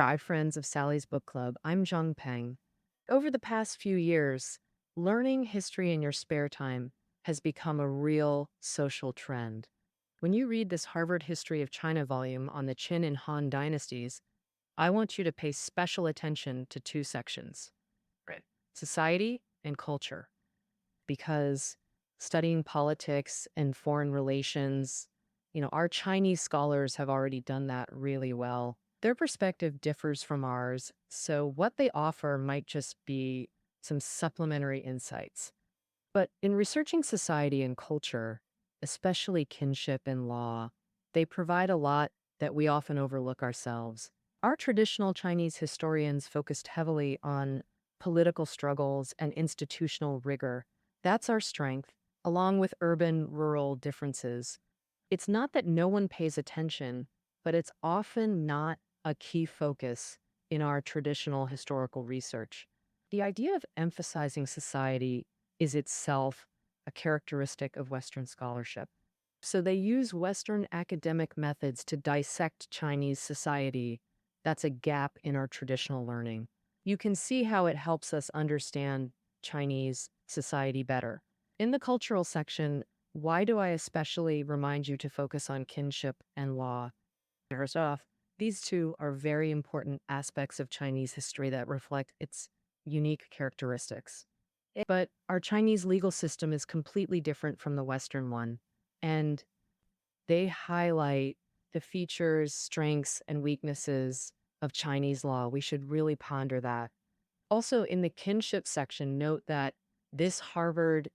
Hi, friends of Sally's Book Club. I'm Jiang Peng. Over the past few years, learning history in your spare time has become a real social trend. When you read this Harvard History of China volume on the Qin and Han dynasties, I want you to pay special attention to two sections: right, society and culture, because studying politics and foreign relations, our Chinese scholars have already done that really well. Their perspective differs from ours, so what they offer might just be some supplementary insights. But in researching society and culture, especially kinship and law, they provide a lot that we often overlook ourselves. Our traditional Chinese historians focused heavily on political struggles and institutional rigor. That's our strength, along with urban rural differences. It's not that no one pays attention, but it's often not a key focus in our traditional historical research. The idea of emphasizing society is itself a characteristic of Western scholarship. So they use Western academic methods to dissect Chinese society. That's a gap in our traditional learning. You can see how it helps us understand Chinese society better. In the cultural section, why do I especially remind you to focus on kinship and law? First off, these two are very important aspects of Chinese history that reflect its unique characteristics. But our Chinese legal system is completely different from the Western one, and they highlight the features, strengths, and weaknesses of Chinese law. We should really ponder that. Also, in the kinship section, note that this Harvard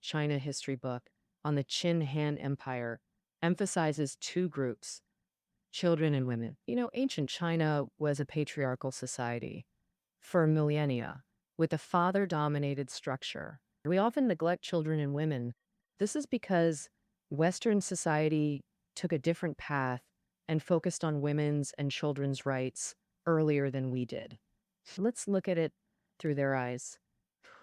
China history book on the Qin Han Empire emphasizes two groups: children and women. Ancient China was a patriarchal society for millennia with a father dominated structure. We often neglect children and women. This is because Western society took a different path and focused on women's and children's rights earlier than we did. Let's look at it through their eyes.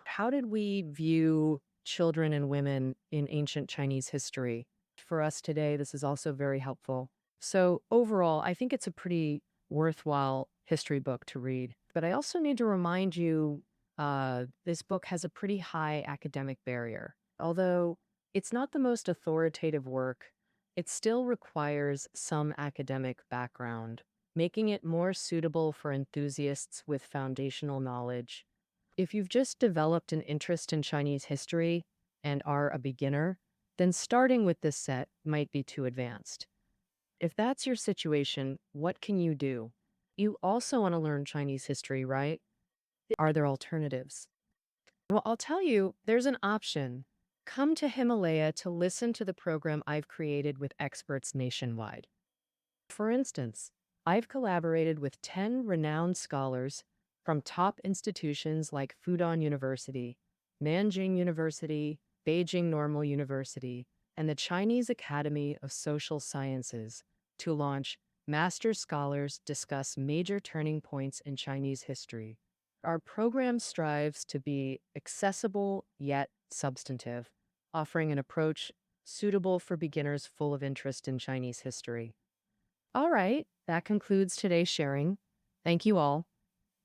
How did we view children and women in ancient Chinese history? For us today, this is also very helpful. So, overall, I think it's a pretty worthwhile history book to read. But I also need to remind you this book has a pretty high academic barrier. Although it's not the most authoritative work, it still requires some academic background, making it more suitable for enthusiasts with foundational knowledge. If you've just developed an interest in Chinese history and are a beginner, then starting with this set might be too advanced. If that's your situation, what can you do? You also want to learn Chinese history, right? Are there alternatives? Well, I'll tell you, there's an option. Come to Himalaya to listen to the program I've created with experts nationwide. For instance, I've collaborated with 10 renowned scholars from top institutions like Fudan University, Nanjing University, Beijing Normal University, and the Chinese Academy of Social Sciences to launch Master Scholars Discuss Major Turning Points in Chinese History. Our program strives to be accessible yet substantive, offering an approach suitable for beginners full of interest in Chinese history. All right, that concludes today's sharing. Thank you all.